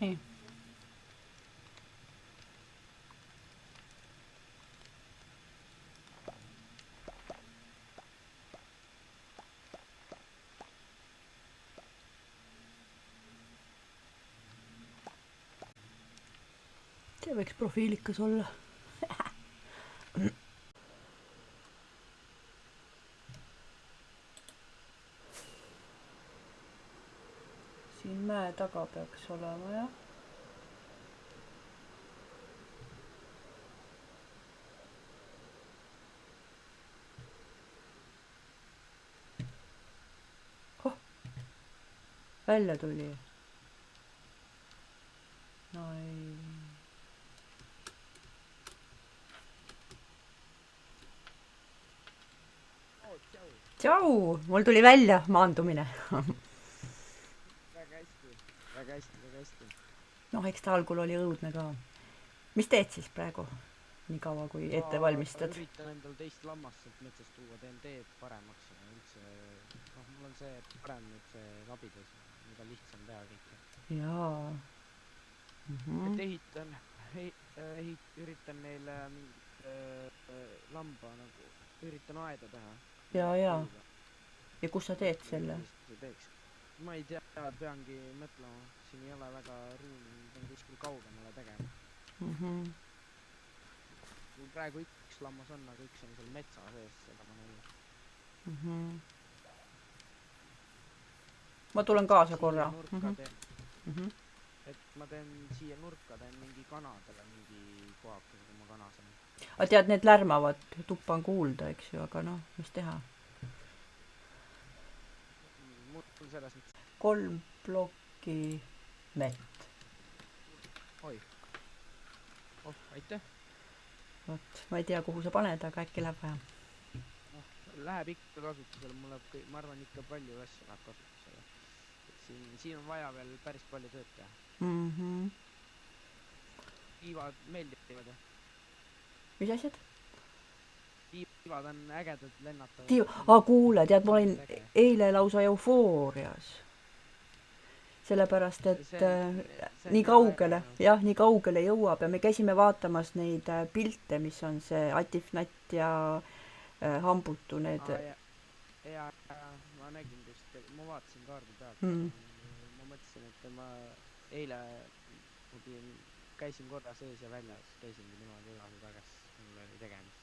Nii. See võiks profiilikas olla. Siin mäe taga peaks olema, jah. Oh, välja tuli. No ei. Tšau! Mul tuli välja maandumine. Väga hästi. Noh, eks ta algul oli õudne ka. Mis teed siis praegu? Nii kaua, kui ette valmistad? Ma üritan endal teist lammast sealt metsast tuua, teen teed paremaks ja üldse, mul on see parem nüüd see labides, mida lihtsam teha kõike. Jaa. Et üritan neile mingit lamba nagu, üritan aeda teha. Jaa. Ja kus sa teed selle? Ma ei tea, peangi mõtlema, siin ei ole väga ruumi, pean kuskil kaugemale tegema. Mul praegu üks lammas on, aga üks on seal metsa sees, seda ma näin. Ma tulen kaasa korra. Et ma teen siia nurka, teen mingi kanadele mingi kohakese, kui ma kana saan. Aga tead, need lärmavad, tuppa on kuulda, eks ju, aga noh, mis teha? Mul selles mõttes 3 plokki mett. Oi. Oh, aitäh. Vot, ma ei tea, kuhu sa paned, aga äkki läheb vaja. Läheb ikka kasutusele, ma arvan ikka palju asju läheb kasutusele. Siin on vaja veel päris palju tööd teha. Tiivad meeldivad ja? Mis asjad? Tiivad on ägedad lennatavad. Kuule, tead, ma olin eile lausa eufoorias. Sellepärast, et nii kaugele jõuab ja me käisime vaatamas neid pilte, mis on see Atifnat ja Hambutu need. Ja, ma nägin just, ma vaatasin kaardi pealt. Ma mõtlesin, et ma eile käisin korra sees ja väljas, käisingi niimoodi edasi tagas, mul oli tegemist.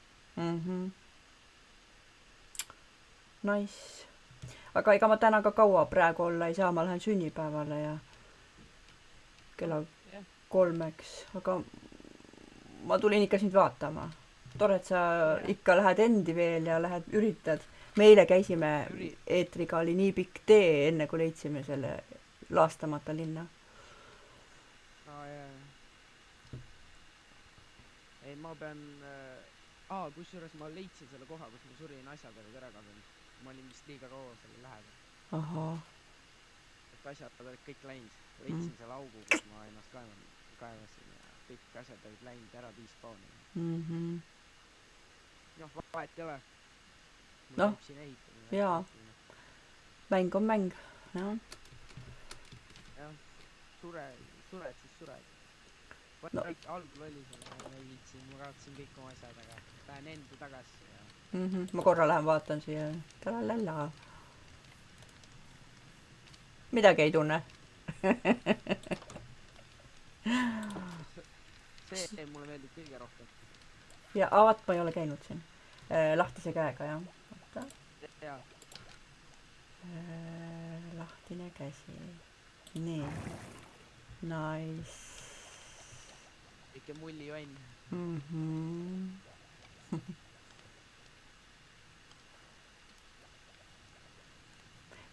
Nice. Aga ega ma täna ka kaua praegu olla ei saa, ma lähen sünnipäevale ja kella 3-ks, aga ma tulin ikka sind vaatama. Tore, et sa ikka lähed endi veel ja üritad. Me eile käisime eetriga, oli nii pikk tee, enne kui leidsime selle laastamata linna. Ei, ma pean... kusjuures ma leidsin selle koha, kus ma surin asjad olid ära kadunud. Ma olin vist liiga kaua selle lähedal. Et asjad olid kõik läinud. Leidsin selle augu, kus ma ennast kaevasin ja kõik asjad olid läinud ära despawn'i. Noh, vahet ei ole. Noh, jaa. Mäng on mäng. Jah, sured siis sured. Algul oli see, ma viitsin, ma kaotasin kõik oma asjad, aga lähen enda tagasi. Ma korra lähen vaatan siia. Talallalla. Midagi ei tunne. See mulle meeldib kõige rohkem. Ja avat ma ei ole käinud siin. Lahtise käega, jah. Jaa. Lahtine käsi. Nii. Nice. Ikke mulli vann.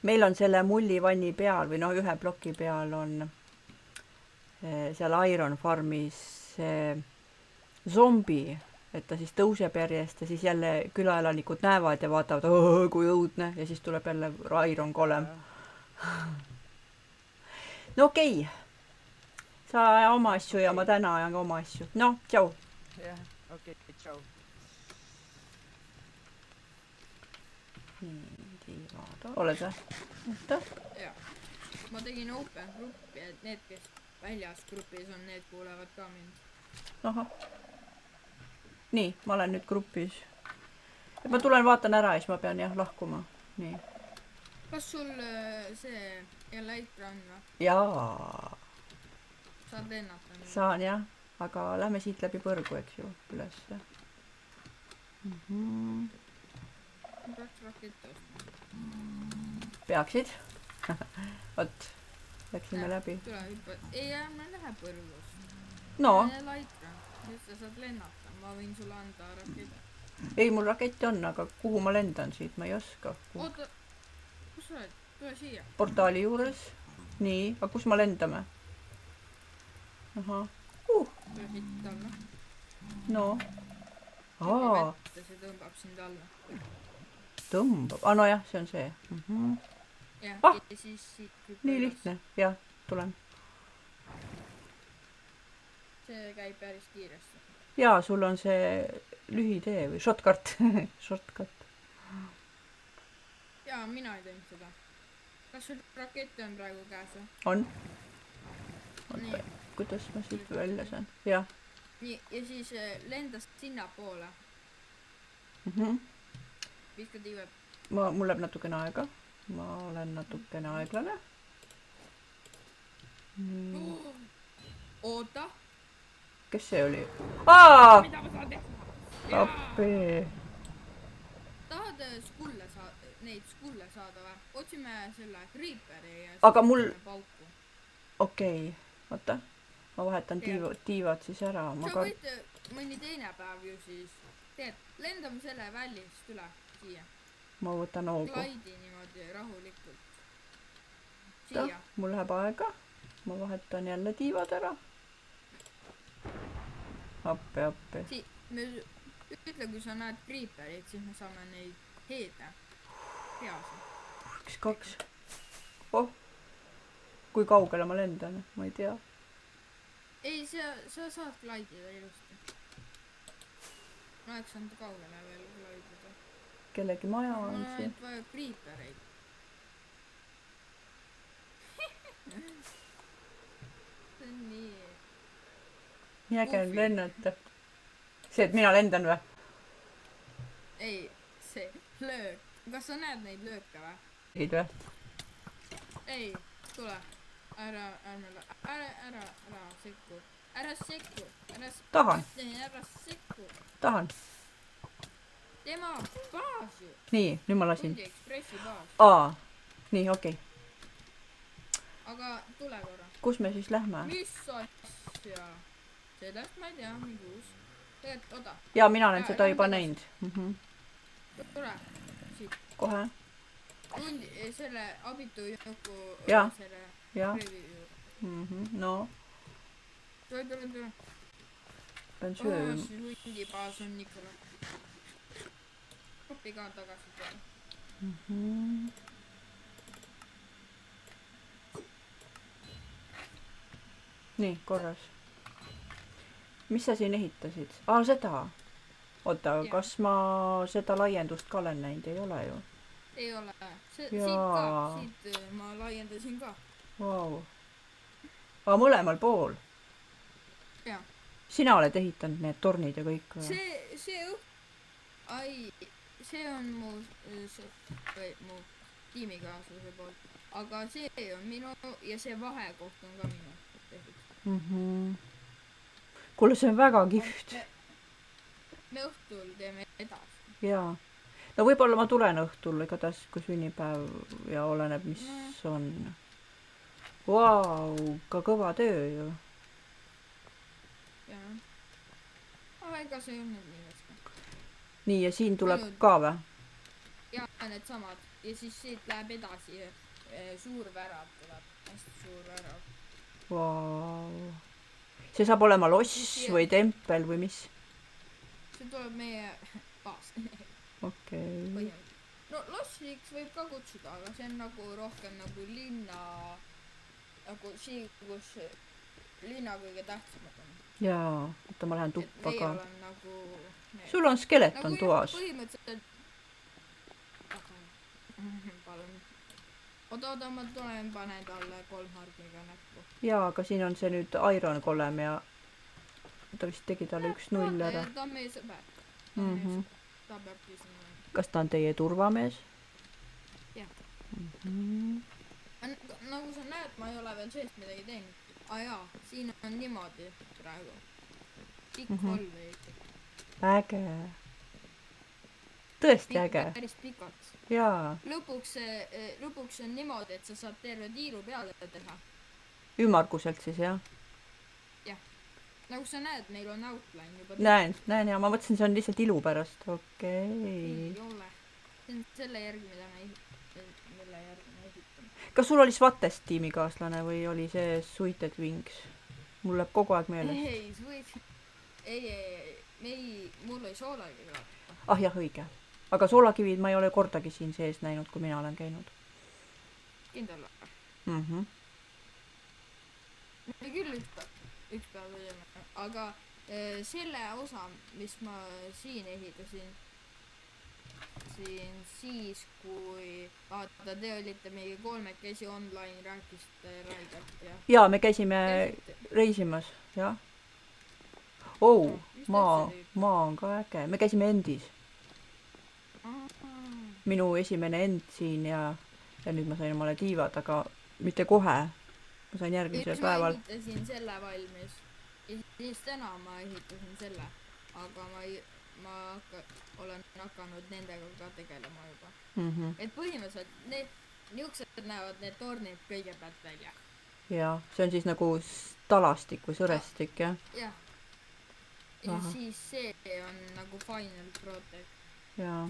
Meil on selle mullivanni peal või ühe ploki peal on seal Iron Farmis zombi, et ta siis tõuseb järjest ja siis jälle külaelanikud näevad ja vaatavad, kui õudne, ja siis tuleb jälle Iron Golem. No okei. Sa aja oma asju ja ma täna ajan ka oma asju. No, tšau. Jah, okei, tšau. Oled või? Jaa. Ma tegin open gruppi, et need, kes väljas grupis on, need kuulevad ka mind. ahah. Nii, ma olen nüüd grupis. Et ma tulen vaatan ära ja siis ma pean jah lahkuma. Nii. Kas sul see Elytra on või? Jaa. Saad lennata? Saan jah, aga lähme siit läbi põrgu, eks ju, üles. Peaks rakette ostma. Peaksid. Vot, läksime läbi. Tule hüppa. Ei, ma ei lähe põrgus. No. Elytra. Nüüd sa saad lennata. Ma võin sulle anda rakette. Ei, mul rakett on, aga kuhu ma lendan siit, ma ei oska. Oota, kus sa oled? Tule siia. Portaali juures. Nii, aga kus ma lendame? Ahah. Tule siit alla. No. Aa, See tõmbab sind alla. tõmbab. Ah, nojah, see on see. Jah, Ah! ja siis siit hüppa Nii üles. lihtne. Jah, tulen. See käib päris kiiresti. Jaa, sul on see lühitee või shortcut. Shortcut. Jaa, mina ei teinud seda. Kas sul rakett on praegu käes või? On? Nii. Kuidas ma siit välja saan? Jah. Nii, ja siis lendas sinna poole. Viskad iive. Mul läheb natukene aega. Ma olen natukene aeglane. Oota. Kes see oli? Aa! Mida ma saan teha? Appi. Tahad neid skulle saada või? Otsime selle Creeperi ja Aga mul- pauku. Okei. Oota. Ma vahetan tiivad siis ära. Sa võid mõni teine päev ju siis. Tead, lendame selle väljast üle siia. Ma võtan hoogu. Glaidi niimoodi rahulikult. Oota, Siia. mul läheb aega. Ma vahetan jälle tiivad ära. Appi. Ütle, kui sa näed Creeperit, siis me saame neid heede. Peaasi. 1, 2. Oh. Kui kaugele ma lendan? Ma ei tea. Ei, sa saad glaidida ilusti. Ma oleks saanud kaugele veel glaidida. Kellegi maja Mul on on siin. ainult vaja Creepereid. See on nii... Nii äge on lennata. See, et mina lendan või? Ei, see löök. Kas sa näed neid lööke või? Ei või? Ei, tule. Ära sekku. Ära sekku. Tahan. Ära sekku. Tahan. Tema baas ju. Nii, nüüd ma lasin. Hundi Ekspressi baas. Aa. Nii, okei. Aga tule korra. Kus me siis lähme? Mis asja? Sellest ma ei tea, mingi uus. Tegelikult, oda. Jaa, mina olen seda juba näinud. Tule. Siit. Kohe. Hundi, selle abitu juku. Jaa. Selle Jaa. kreevi juurde. No, Tule. pean sööma. See hundi baas on ikka. Kopi ka tagasi peale. Nii, korras. Mis sa siin ehitasid? Aa, seda. Oota, Jaa. kas ma seda laiendust ka olen näinud? Ei ole ju. Ei ole. Siit Jaa. ka. Siit ma laiendasin ka. Vau. Aa, mõlemal pool. Jaa. Sina oled ehitanud need tornid ja kõik või? See on mu tiimikaaslase poolt. Aga see on minu ja see vahekoht on ka minu tehtud. Kuule, see on väga kihvt. Me õhtul teeme edasi. Jaa. No võib-olla ma tulen õhtul, igatahes kui sünnipäev ja oleneb, mis on. Vau, ka kõva töö ju. Jaa. Aga ega see ei olnud nii raske. Nii, ja siin tuleb ka või? Ja needsamad. Ja siis siit läheb edasi. Suur värav tuleb. Hästi suur värav. Vau. See saab olema loss või tempel või mis? See tuleb meie baas. Okei. No lossiks võib ka kutsuda, aga see on nagu rohkem nagu linna, nagu siin, kus linna kõige tähtsamad on. Jaa, oota, ma lähen tuppa Meie ka. olen nagu... Sul on skeleton nagu toas. Põhimõtteliselt... Palun. oota, ma tulen, panen talle 3 harmiga näppu. jaa, aga siin on see nüüd Iron Golem ja ta vist tegi talle 1-0 ära. ta on meie sõber. Mhm. Ta peabki siin olema. Kas ta on teie turvamees? Jah. Mhm. Nagu sa näed, ma ei ole veel seest midagi teinud. Jaa, siin on niimoodi praegu. Pikk hallway. Äge. Tõesti äge. Päris pikalt. Jaa. Lõpuks on niimoodi, et sa saad terve tiiru peale teha. Ümmarguselt siis, jah? Nagu sa näed, meil on outline juba. Näen ja ma mõtlesin, see on lihtsalt ilu pärast. Okei. Ei ole. See on selle järgi, mille järgi me ehitame. Kas sul oli SWAT-est tiimikaaslane või oli see Suited Wings? Mul läheb kogu aeg meelest. Ei, mul oli soolakivi. Ah jah, õige. Aga soolakivid ma ei ole kordagi siin sees näinud, kui mina olen käinud. Kindel. Me küll üks päev olime. Aga selle osa, mis ma siin ehitasin, siis kui vaata, te olite mingi 3 online, rääkisite räigelt ja... Jaa, me käisime reisimas, jah. Maa on ka äge. Me käisime Endis. Minu esimene End siin ja nüüd ma sain omale tiivad, aga mitte kohe. Ma sain järgmisel päeval. Ma ehitasin selle valmis. Ja siis täna ma ehitasin selle. Aga ma olen hakanud nendega ka tegelema juba. Et põhimõtteliselt niisugused näevad need tornid kõigepealt välja. Jaa, see on siis nagu talastik või sõrestik, jah? Jah. Ja siis see on nagu final product. Jaa.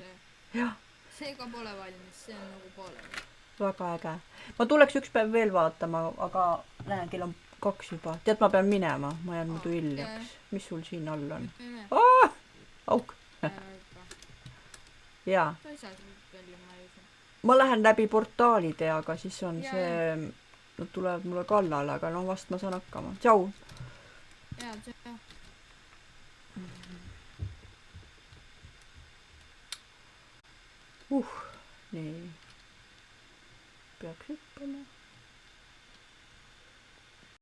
See ka pole valmis, see on nagu pooleli. Väga äge. Ma tuleks üks päev veel vaatama, aga näen, kell on 2 juba. Tead, ma pean minema, ma jään muidu hiljaks. Mis sul siin all on? Auk. Jaa. Ta ei saa välja, ma ei usu. Ma lähen läbi portaalide, aga siis on see... Nad tulevad mulle kallale, aga no vast ma saan hakkama. Tšau! Jaa, tšau. Nii. Peaks hüppama.